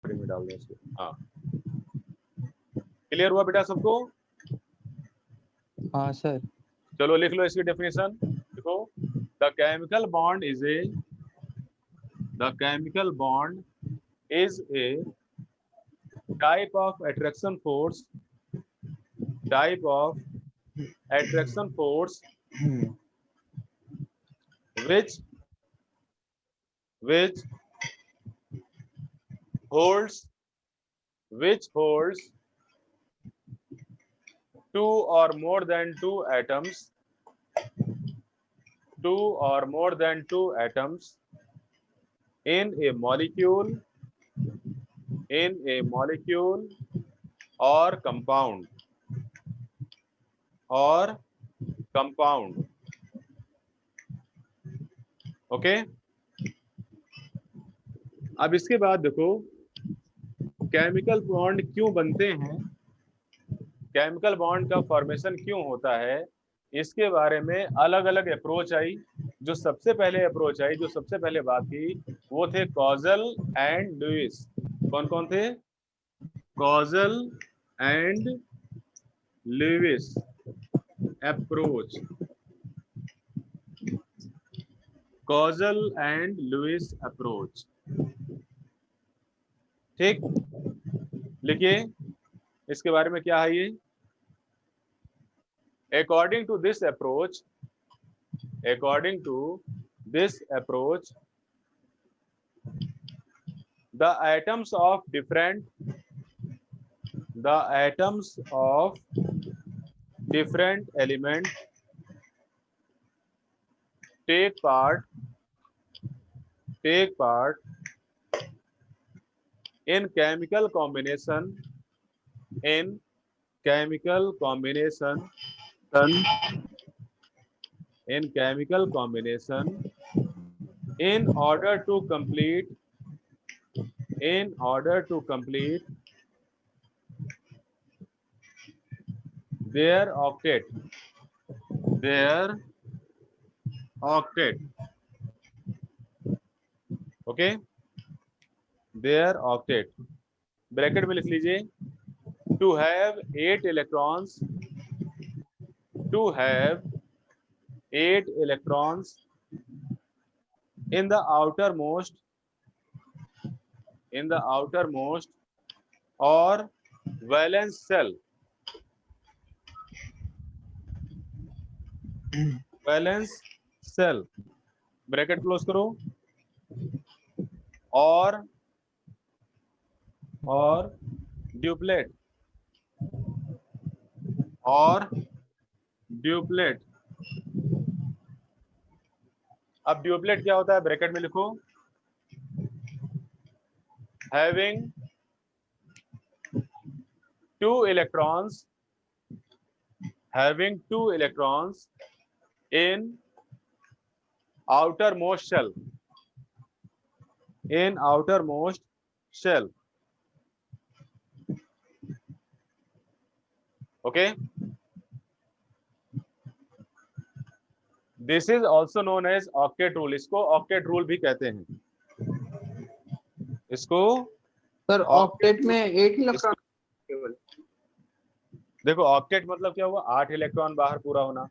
में डाल दें इसको। हाँ, क्लियर हुआ बेटा सबको? हाँ सर। चलो लिख लो इसकी डेफिनेशन। देखो, the chemical bond is a type of attraction force which holds two or more than two atoms in a molecule or compound okay. अब इसके बाद देखो केमिकल बॉन्ड क्यों बनते हैं, केमिकल बॉन्ड का फॉर्मेशन क्यों होता है, इसके बारे में अलग अलग अप्रोच आई। जो सबसे पहले बात की वो थे कॉजल एंड लुइस। कौन कौन थे? Kossel and Lewis approach. Kossel and Lewis approach, ठीक। लिखिए इसके बारे में क्या है ये। According to this approach, the atoms of different elements take part in chemical combination in order to complete their octet, okay, their octet। Bracket में लिख लीजिए to have 8 electrons in the outermost or valence shell bracket close करो, और duplet अब duplet क्या होता है bracket में लिखो, having 2 electrons in outermost shell, okay, this is also known as octet rule। इसको ऑक्टेट रूल भी कहते हैं, इसको सर ऑक्टेट में 8 इलेक्ट्रॉन केवल। देखो ऑक्टेट मतलब क्या हुआ, 8 इलेक्ट्रॉन बाहर पूरा होना,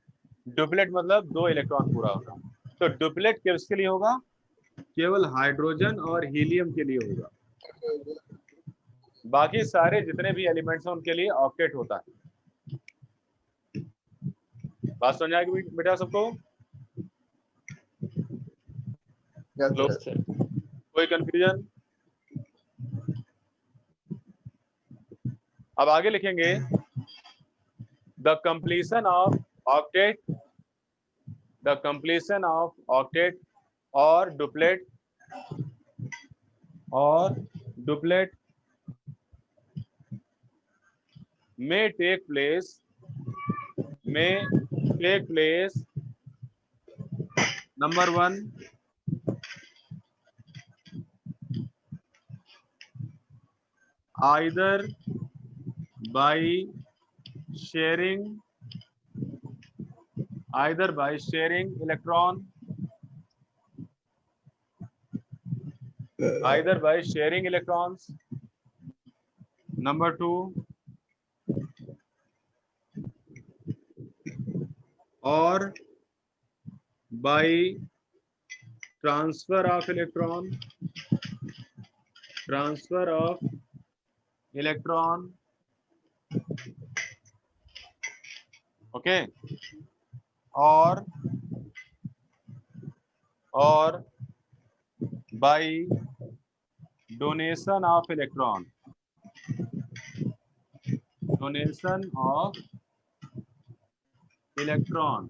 डुप्लेट मतलब 2 इलेक्ट्रॉन पूरा होना। तो डुप्लेट किसके लिए होगा, केवल हाइड्रोजन और हीलियम के लिए होगा, बाकी सारे जितने भी एलिमेंट्स हैं उनके लिए ऑक्टेट होता है। बात समझ आएगी बेटा सबको? कोई कंफ्यूजन? अब आगे लिखेंगे द कंप्लीशन ऑफ ऑक्टेट और duplet may take place number 1 either by sharing electron electrons number 2, और by transfer of electron, okay, और by donation of electron,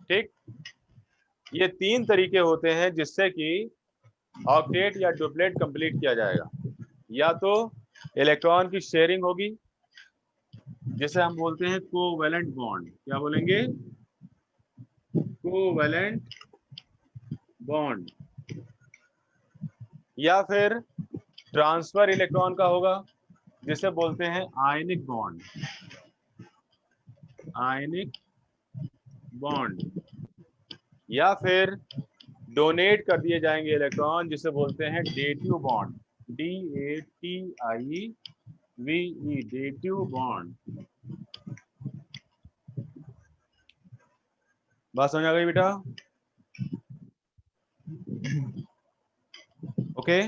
ठीक। ये 3 तरीके होते हैं जिससे कि ऑक्टेट या डुप्लेट कंप्लीट किया जाएगा। या तो इलेक्ट्रॉन की शेयरिंग होगी, जिसे हम बोलते हैं कोवैलेंट बॉन्ड। क्या बोलेंगे? Covalent bond. या फिर ट्रांसफर इलेक्ट्रॉन का होगा, जिसे बोलते हैं आयनिक बॉन्ड, या फिर डोनेट कर दिए जाएंगे इलेक्ट्रॉन, जिसे बोलते हैं dative bond, DATIVE, dative bond. बात समझ आ गई बेटा? ओके।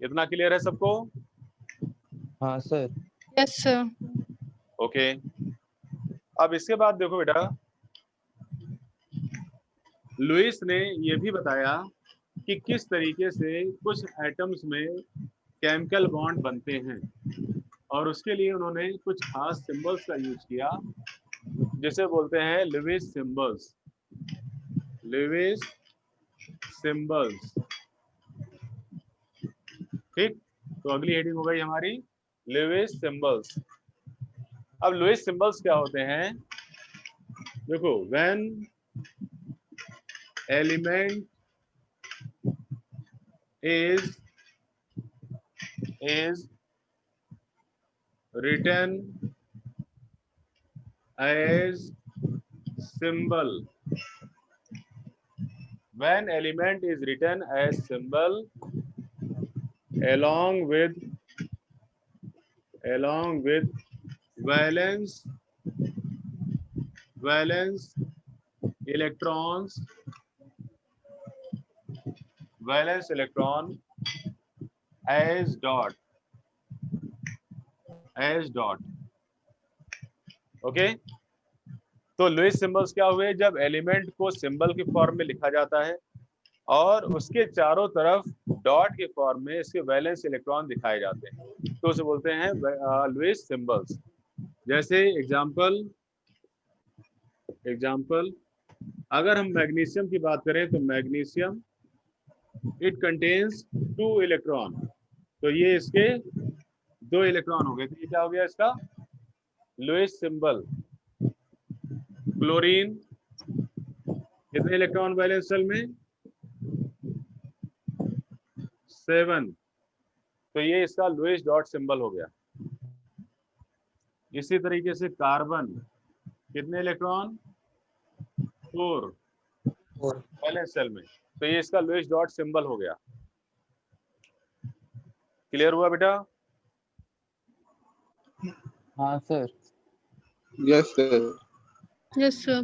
इतना क्लियर है सबको? हाँ सर। Yes sir. ओके। अब इसके बाद देखो बेटा, लुइस ने यह भी बताया कि किस तरीके से कुछ एटम्स में केमिकल बॉन्ड बनते हैं, और उसके लिए उन्होंने कुछ खास सिंबल्स का यूज किया, जिसे बोलते हैं लुइस सिंबल्स। ठीक। तो अगली हेडिंग हो गई हमारी लुइस सिंबल्स। अब लुइस सिंबल्स क्या होते हैं? देखो, when element is written as symbol, when element is written as symbol along with valence electrons, as dot, okay. तो लुइस सिंबल्स क्या हुए? जब एलिमेंट को सिंबल के फॉर्म में लिखा जाता है और उसके चारों तरफ डॉट के फॉर्म में इसके वैलेंस इलेक्ट्रॉन दिखाए जाते हैं, तो उसे बोलते हैं लुइस सिंबल्स। जैसे एग्जाम्पल अगर हम मैग्नीशियम की बात करें तो मैग्नीशियम इट कंटेन्स 2 इलेक्ट्रॉन, तो ये इसके 2 इलेक्ट्रॉन हो गए, तो ये क्या हो गया इसका लुइस सिंबल। क्लोरीन कितने इलेक्ट्रॉन वैलेंस शेल में? 7, तो ये इसका लुइस डॉट सिंबल हो गया। इसी तरीके से कार्बन कितने इलेक्ट्रॉन? 4 वैलेंस शेल में, तो ये इसका लुइस डॉट सिंबल हो गया। क्लियर हुआ बेटा? हाँ sir. Yes sir. Yes sir.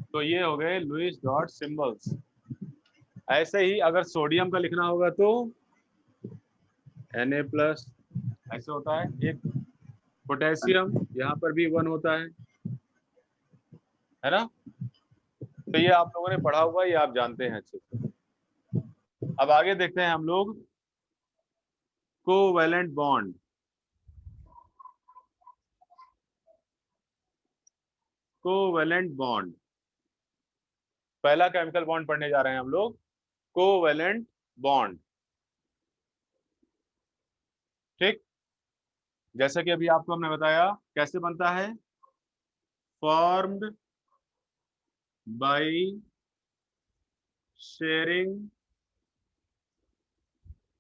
तो ये हो गए लुइस डॉट सिंबल्स। ऐसे ही अगर सोडियम का लिखना होगा तो Na+, ऐसे होता है। एक पोटेशियम, यहाँ पर भी 1 होता है ना? तो ये आप लोगों ने पढ़ा हुआ, ये आप जानते हैं अच्छे से। अब आगे देखते हैं हम लोग कोवैलेंट बॉन्ड। पहला केमिकल बॉन्ड पढ़ने जा रहे हैं हम लोग, कोवैलेंट बॉन्ड। ठीक, जैसे कि अभी आपको हमने बताया कैसे बनता है, फॉर्म्ड बाय शेयरिंग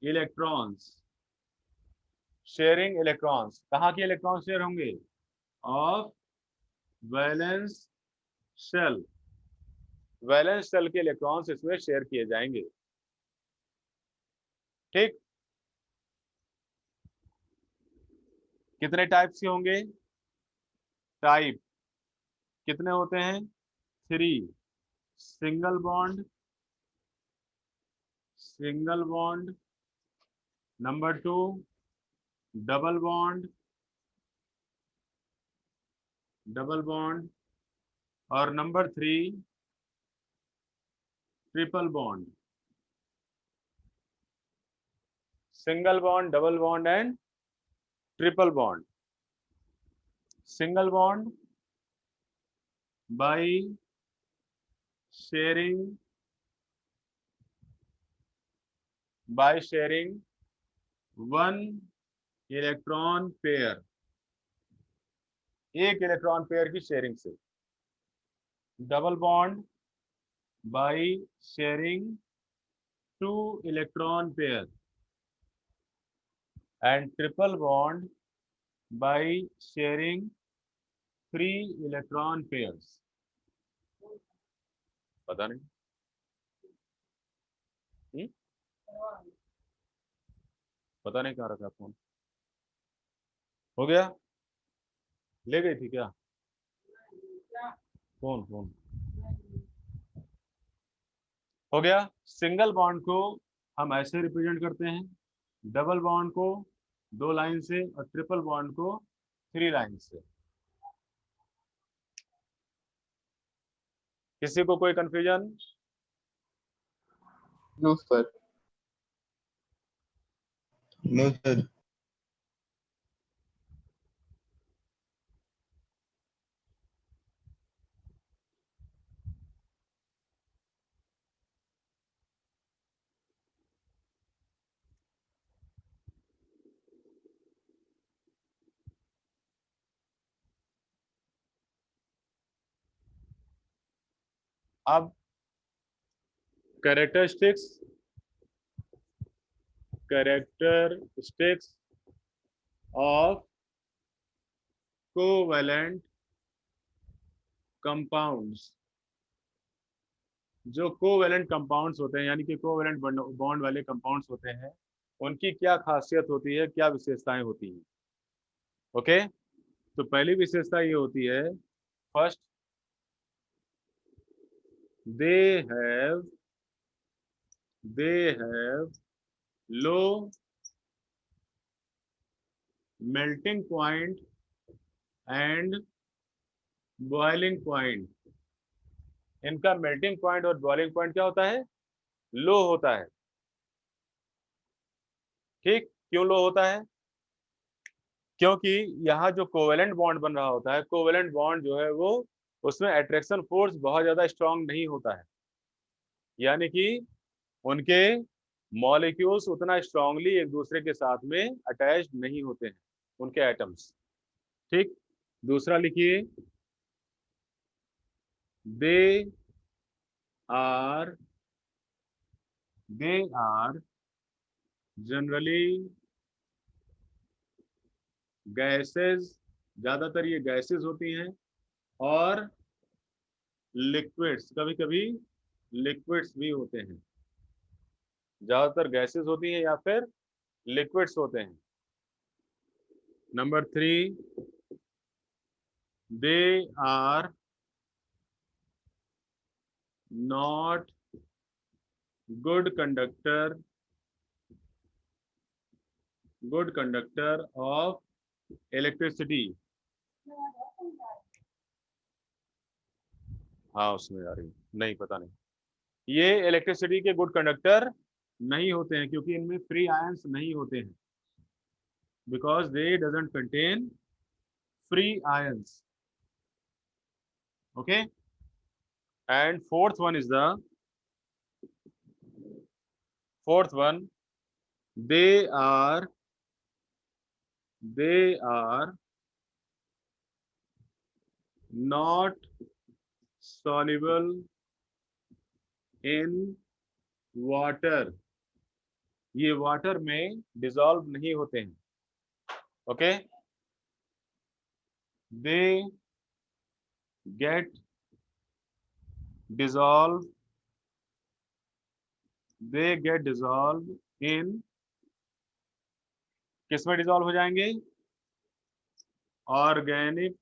इलेक्ट्रॉन्स। कहाँ के इलेक्ट्रॉन शेयर होंगे? Of valence shell, valence shell के इलेक्ट्रॉन्स इसमें शेयर किए जाएंगे। ठीक, कितने टाइप्स के होंगे? टाइप कितने होते हैं? 3, single bond, single bond, number 2 double bond, double bond, और number 3 triple bond. Single bond, double bond and triple bond. Single bond by sharing one electron pair, एक इलेक्ट्रॉन पेयर की शेयरिंग से। Double bond by sharing 2 electron pair, and triple bond by sharing 3 electron pairs. पता नहीं, पता नहीं कहाँ रखा phone. हो गया? ले गई थी क्या फोन? फोन हो गया। सिंगल बॉन्ड को हम ऐसे रिप्रेजेंट करते हैं, डबल बॉन्ड को 2 लाइन से और ट्रिपल बॉन्ड को 3 लाइन से। किसी को कोई confusion? No sir. No sir. अब कैरेक्टरिस्टिक्स ऑफ कोवैलेंट कंपाउंड्स। जो कोवैलेंट कंपाउंड्स होते हैं, यानी कि कोवैलेंट बॉन्ड वाले कंपाउंड्स होते हैं, उनकी क्या खासियत होती है, क्या विशेषताएं होती हैं? ओके, तो पहली विशेषता ये होती है, first, they have low melting point and boiling point। इनका मेल्टिंग पॉइंट और बॉइलिंग पॉइंट क्या होता है? लो होता है। ठीक, क्यों लो होता है? क्योंकि यहाँ जो कोवेलेंट बॉन्ड बन रहा होता है, कोवेलेंट बॉन्ड जो है वो, उसमें अट्रैक्शन फोर्स बहुत ज्यादा स्ट्रांग नहीं होता है, यानी कि उनके मॉलिक्यूल्स उतना स्ट्रांगली एक दूसरे के साथ में अटैच नहीं होते हैं, उनके एटम्स। ठीक, दूसरा लिखिए, दे आर जनरली गैसेस, ज्यादातर ये गैसेस होती हैं, और लिक्विड्स, कभी कभी लिक्विड्स भी होते हैं। ज्यादातर गैसेस होती हैं या फिर लिक्विड्स होते हैं। Number 3, they are not good conductor of electricity. हाँ, उसमें आ रही नहीं, पता नहीं। ये इलेक्ट्रिसिटी के गुड कंडक्टर नहीं होते हैं, क्योंकि इनमें फ्री आयंस नहीं होते हैं, because they doesn't contain free ions. Okay, and fourth one, they are not soluble in water। ये वाटर में डिसॉल्व नहीं होते हैं। Okay, they get dissolve, they get dissolved in, किस में डिजॉल्व हो जाएंगे? ऑर्गेनिक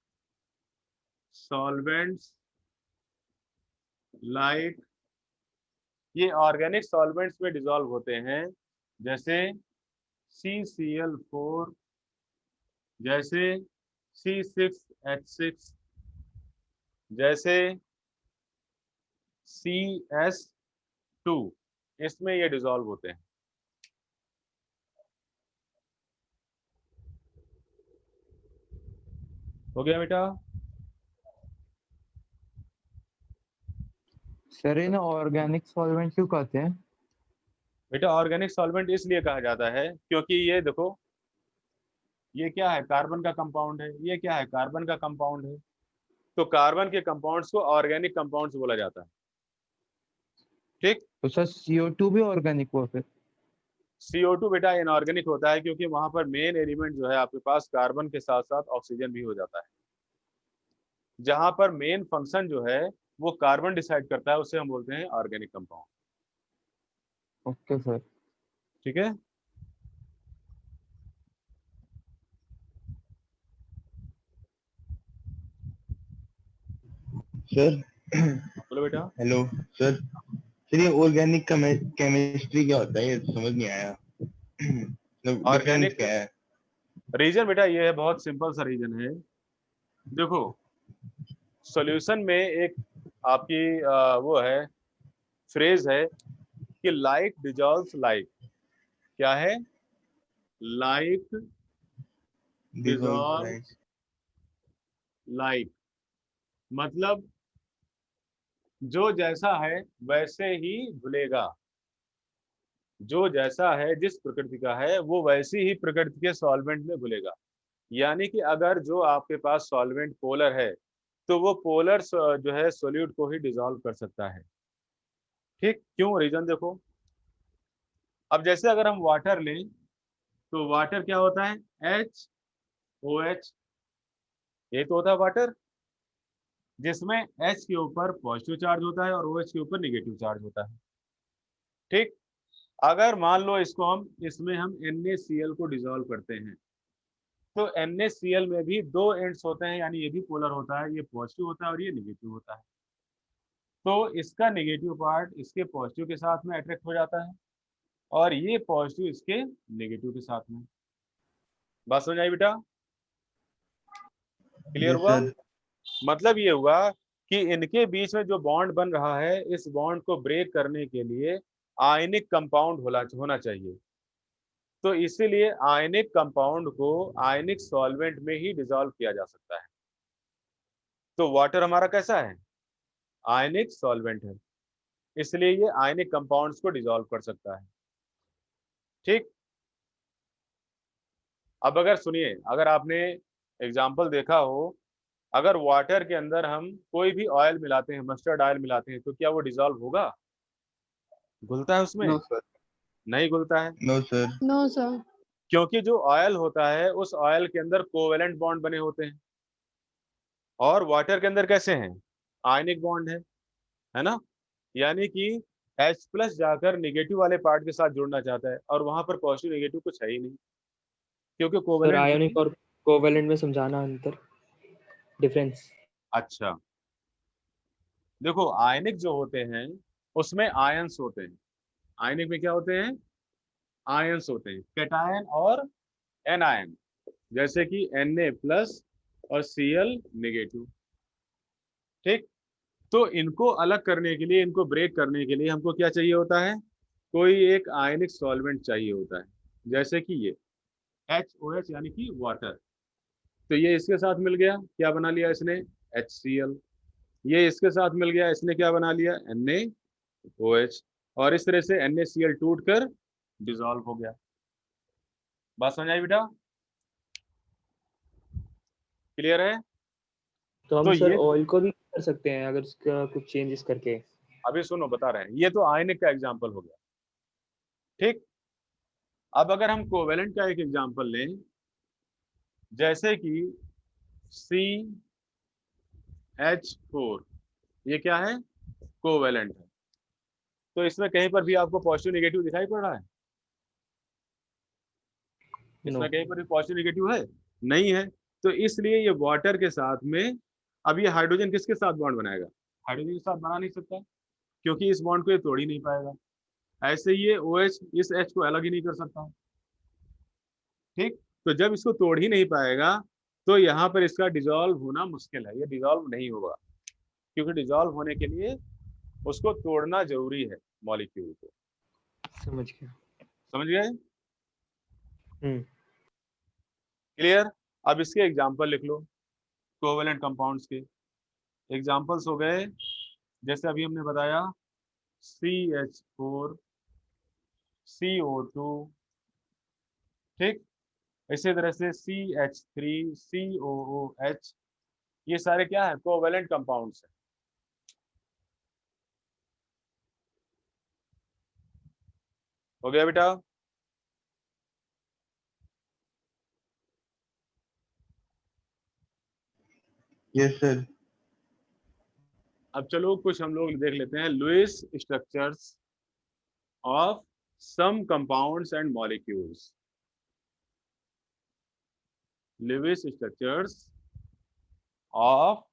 सॉल्वेंट्स लाइक, ये ऑर्गेनिक सॉल्वेंट्स में डिजॉल्व होते हैं, जैसे CCl4, जैसे C6H6, जैसे CS2, इसमें ये डिजॉल्व होते हैं। हो गया बेटा? सर इन्हें ऑर्गेनिक सॉल्वेंट क्यों कहते हैं? बेटा ऑर्गेनिक सॉल्वेंट इसलिए कहा जाता है क्योंकि ये देखो, ये क्या है? कार्बन का कंपाउंड है। ये क्या है? कार्बन का कंपाउंड है। तो कार्बन के कंपाउंड्स को ऑर्गेनिक कंपाउंड्स बोला जाता है। ठीक। तो सर CO2 भी ऑर्गेनिक हुआ फिर? CO2 बेटा इनऑर्गेनिक होता है क्योंकि वहां पर मेन एलिमेंट जो है आपके पास कार्बन के साथ साथ ऑक्सीजन भी हो जाता है। जहां पर मेन फंक्शन जो है वो कार्बन डिसाइड करता है, उसे हम बोलते हैं ऑर्गेनिक कंपाउंड। Okay sir. ठीक है। सर बोलो बेटा। Hello sir. सर ये ऑर्गेनिक केमिस्ट्री क्या होता है, ये समझ नहीं आया। मतलब डिफरेंस ऑर्गेनिक क्या है? रीजन बेटा ये है, बहुत सिंपल सा रीजन है। देखो सॉल्यूशन में एक आपकी वो है, फ्रेज है कि लाइक डिजॉल्व्स लाइक। क्या है? लाइक डिजॉल्व लाइक, मतलब जो जैसा है वैसे ही घुलेगा। जो जैसा है, जिस प्रकृति का है, वो वैसी ही प्रकृति के सॉल्वेंट में घुलेगा। यानी कि अगर जो आपके पास सॉल्वेंट पोलर है तो वो पोलर जो है सोल्यूट को ही डिसॉल्व कर सकता है। ठीक। क्यों? रीजन देखो। अब जैसे अगर हम वाटर लें तो वाटर क्या होता है? HOH, ये तो होता है वाटर, जिसमें H के ऊपर पॉजिटिव चार्ज होता है और OH के ऊपर नेगेटिव चार्ज होता है। ठीक। अगर मान लो इसमें हम NaCl को डिसॉल्व करते हैं तो NaCl में भी दो एंड्स होते हैं, यानी ये भी पोलर होता है, ये पॉजिटिव होता है और ये नेगेटिव होता है। तो इसका नेगेटिव पार्ट इसके पॉजिटिव के साथ में अट्रैक्ट हो जाता है और ये पॉजिटिव इसके नेगेटिव के साथ में। बात समझ आई बेटा? क्लियर हुआ? मतलब ये हुआ कि इनके बीच में जो बॉन्ड बन रहा है, इस बॉन्ड को ब्रेक करने के लिए आयनिक कंपाउंड होना चाहिए। तो इसीलिए आयनिक कंपाउंड को आयनिक सॉल्वेंट में ही डिसॉल्व किया जा सकता है। तो वाटर हमारा कैसा है? आयनिक सॉल्वेंट है, इसलिए ये आयनिक कंपाउंड्स को डिसॉल्व कर सकता है। ठीक। अब अगर सुनिए, अगर आपने एग्जाम्पल देखा हो, अगर वाटर के अंदर हम कोई भी ऑयल मिलाते हैं, मस्टर्ड ऑयल मिलाते हैं, तो क्या वो डिसॉल्व होगा? घुलता है उसमें? No sir. नहीं घुलता है, नो सर। No sir. क्योंकि जो ऑयल होता है उस ऑयल के अंदर कोवेलेंट बॉन्ड बने होते हैं और वाटर के अंदर कैसे हैं? आयनिक बॉन्ड है ना। यानी कि H+ जाकर निगेटिव वाले पार्ट के साथ जुड़ना चाहता है और वहां पर पॉजिटिव नेगेटिव कुछ है ही नहीं, क्योंकि सर कोवेलेंट। आयोनिक और कोवेलेंट में समझाना अंतर, डिफरेंस। अच्छा देखो, आयनिक जो होते हैं उसमें आयंस होते हैं। आयनिक में क्या होते हैं? आयंस होते हैं, कैटायन और एनायन, जैसे कि Na+ और Cl नेगेटिव। ठीक। तो इनको अलग करने के लिए, इनको ब्रेक करने के लिए हमको क्या चाहिए होता है? कोई एक आयनिक सॉल्वेंट चाहिए होता है, जैसे कि ये HOH यानी कि वाटर। तो ये इसके साथ मिल गया, क्या बना लिया इसने? HCl। ये इसके साथ मिल गया, इसने क्या बना लिया? NaOH। और इस तरह से NaCl टूट कर डिसॉल्व हो गया। बात समझ आई बेटा? क्लियर है? तो हम तो सर ये ऑयल को भी कर सकते हैं अगर उसका कुछ चेंजेस करके। अभी सुनो, बता रहे हैं, ये तो आयनिक का एग्जाम्पल हो गया। ठीक। अब अगर हम कोवेलेंट का एक एग्जाम्पल लें, जैसे कि CH4, ये क्या है? कोवेलेंट है। तो इसमें कहीं पर भी आपको पॉजिटिव नेगेटिव दिखाई पड़ रहा है? इसमें नो। कहीं पर भी पॉजिटिव नेगेटिव है? नहीं है। तो इसलिए ये वाटर के साथ में, अब ये हाइड्रोजन किसके साथ बॉन्ड बनाएगा? हाइड्रोजन के साथ बना नहीं सकता, क्योंकि इस बॉन्ड को ये तोड़ ही नहीं पाएगा। ऐसे ही ये OH इस H को अलग ही नहीं कर सकता। ठीक, तो जब इसको तोड़ ही नहीं पाएगा तो यहाँ पर इसका डिजॉल्व होना मुश्किल है, ये डिजॉल्व नहीं होगा, क्योंकि डिजॉल्व होने के लिए उसको तोड़ना जरूरी है मॉलिक्यूल को। समझ गया। समझ गए? हम्म। क्लियर? अब इसके एग्जांपल लिख लो कोवेलेंट कंपाउंड्स के। एग्जांपल्स हो गए, जैसे अभी हमने बताया CH4 CO2, ठीक, इसी तरह से CH3 COOH, ये सारे क्या है? कोवेलेंट कंपाउंड्स है। हो गया बेटा? Yes sir. अब चलो कुछ हम लोग देख लेते हैं Lewis structures of some compounds and molecules. Lewis structures of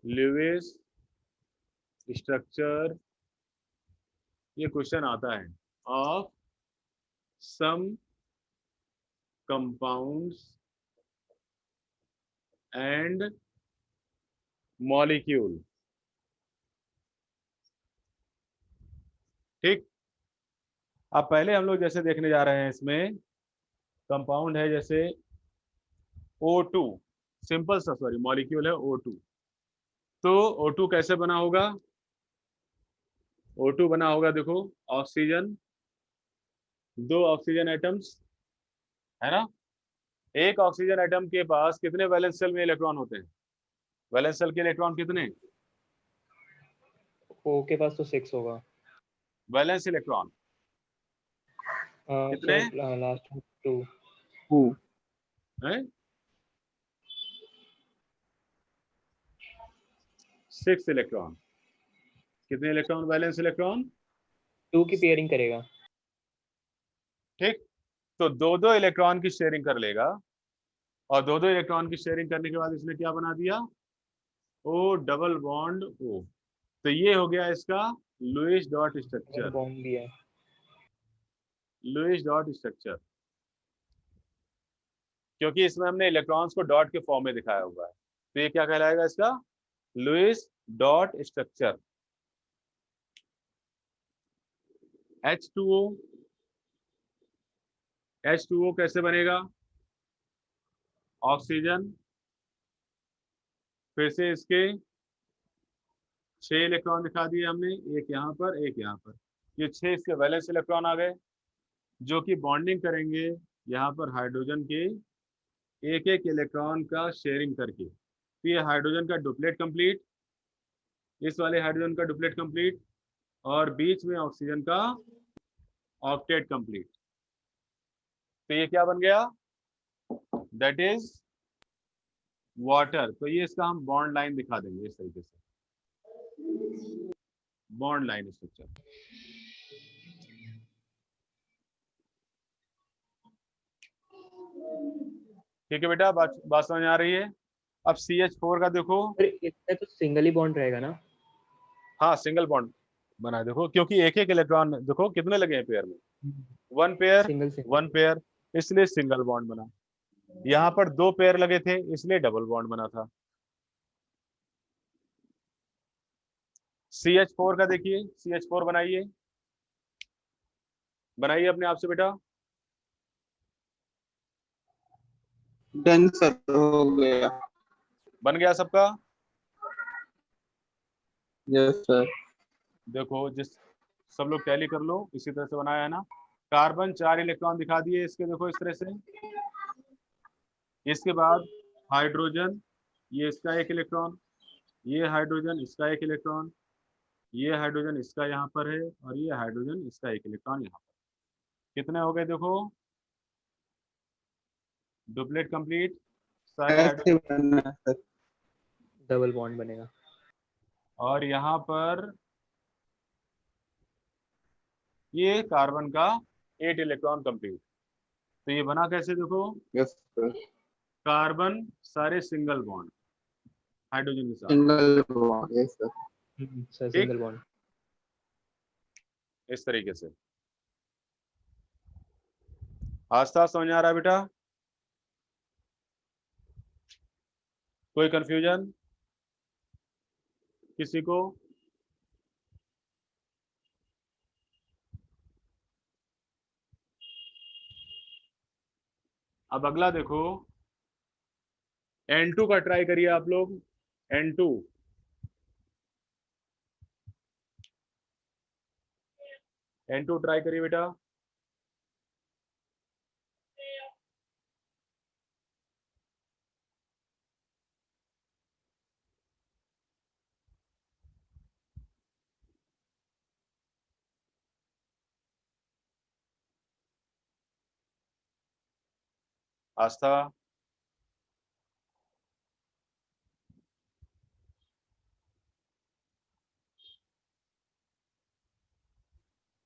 Lewis structure, ये क्वेश्चन आता है, of some compounds and molecule. ठीक, अब पहले हम लोग जैसे देखने जा रहे हैं, इसमें कंपाउंड है जैसे O2, सिंपल सा, सॉरी, मॉलिक्यूल है O2। तो O2 कैसे बना होगा? O2 बना होगा, देखो, ऑक्सीजन, 2 ऑक्सीजन एटम्स, है ना। एक ऑक्सीजन एटम के पास कितने वैलेंस शेल में इलेक्ट्रॉन होते हैं? वैलेंस शेल के इलेक्ट्रॉन कितने? ओ के पास तो 6 होगा। वैलेंस इलेक्ट्रॉन कितने लास्ट 2। हैं? 6 इलेक्ट्रॉन। कितने इलेक्ट्रॉन? वैलेंस इलेक्ट्रॉन 2 की पेयरिंग करेगा। ठीक, तो 2-2 इलेक्ट्रॉन की शेयरिंग कर लेगा, और 2-2 इलेक्ट्रॉन की शेयरिंग करने के बाद इसने क्या बना दिया? O double bond O। तो ये हो गया इसका लुईस डॉट स्ट्रक्चर। बॉन्ड दिया है। लुईस डॉट स्ट्रक्चर, क्योंकि इसमें हमने इलेक्ट्रॉन्स को डॉट के फॉर्म में दिखाया हुआ है, तो ये क्या कहलाएगा? इसका Lewis dot structure. H2O, H2O कैसे बनेगा? ऑक्सीजन, फिर से इसके 6 इलेक्ट्रॉन दिखा दिए हमने, एक यहाँ पर, एक यहाँ पर, ये 6 इसके वैलेंस इलेक्ट्रॉन आ गए, जो कि बॉन्डिंग करेंगे यहाँ पर हाइड्रोजन के एक एक इलेक्ट्रॉन का शेयरिंग करके। तो ये हाइड्रोजन का डुप्लेट कंप्लीट, इस वाले हाइड्रोजन का डुप्लेट कंप्लीट, और बीच में ऑक्सीजन का ऑक्टेट कंप्लीट। तो ये क्या बन गया? That is water. तो ये इसका हम बॉन्ड लाइन दिखा देंगे इस तरीके से, बॉन्ड लाइन स्ट्रक्चर। ठीक है बेटा, बात समझ आ रही है? अब CH4 का देखो। इसमें तो सिंगल ही बॉन्ड रहेगा ना? हाँ, सिंगल बॉन्ड बना, देखो, क्योंकि एक एक इलेक्ट्रॉन देखो कितने लगे हैं पेयर में, 1 पेयर, सिंगल 1 पेयर, इसलिए सिंगल बॉन्ड बना। यहाँ पर 2 पेयर लगे थे, इसलिए डबल बॉन्ड बना था। CH4 का देखिए, CH4 बनाइए, बनाइए अपने आप से बेटा। डन सर, हो गया। बन गया सबका? Yes sir. देखो, जिस सब लोग टैली कर लो, इसी तरह से बनाया है ना। कार्बन 4 इलेक्ट्रॉन दिखा दिए इसके, देखो इस तरह से। इसके बाद हाइड्रोजन, ये इसका 1 इलेक्ट्रॉन, ये हाइड्रोजन इसका 1 इलेक्ट्रॉन, ये हाइड्रोजन इसका यहाँ पर है, और ये हाइड्रोजन इसका 1 इलेक्ट्रॉन यहाँ पर। कितने हो गए देखो? डुप्लेट कंप्लीट, सारे ऐसे बनना है सर। डबल बॉन्ड बनेगा। और यहाँ पर ये कार्बन का 8 इलेक्ट्रॉन कंप्लीट। तो ये बना कैसे देखो, यस सर, कार्बन सारे सिंगल बॉन्ड हाइड्रोजन के साथ, single bond, yes sir. Sir ठीक। Single bond. इस तरीके से। आस्था समझ आ रहा है बेटा? कोई कंफ्यूजन किसी को? अब अगला देखो, N2 का ट्राई करिए आप लोग। N2 ट्राई करिए बेटा। आस्था,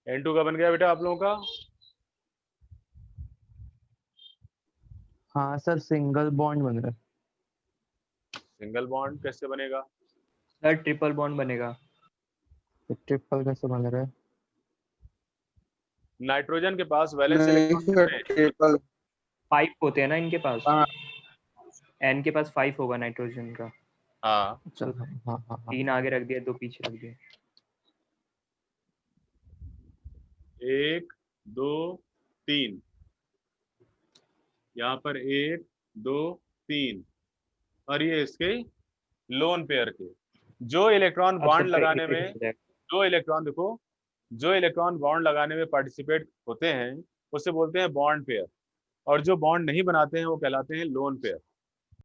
N2 का बन गया बेटा आप लोगों का? हाँ सर, सिंगल बॉन्ड बन रहा है। सिंगल बॉन्ड कैसे बनेगा? सर ट्रिपल बॉन्ड बनेगा। ट्रिपल कैसे बन रहा है? नाइट्रोजन के पास वैलेंस नहीं इलेक्ट्रॉन सर, कितने हैं? ट्रिपल। 5 होते हैं ना इनके पास। हाँ। N के पास 5 होगा नाइट्रोजन का। हाँ, चल हाँ हाँ हाँ हाँ। 3 आगे रख दिया, 2 पीछे रख दिए। 1 2 3, यहाँ पर 1 2 3, और ये इसके लोन पेयर के जो इलेक्ट्रॉन अब बॉन्ड सबका लगाने एक में, हो जाएगा। जो इलेक्ट्रॉन देखो, जो इलेक्ट्रॉन बॉन्ड लगाने में पार्टिसिपेट होते हैं उसे बोलते हैं बॉन्ड पेयर, और जो बॉन्ड नहीं बनाते हैं वो कहलाते हैं लोन पेयर।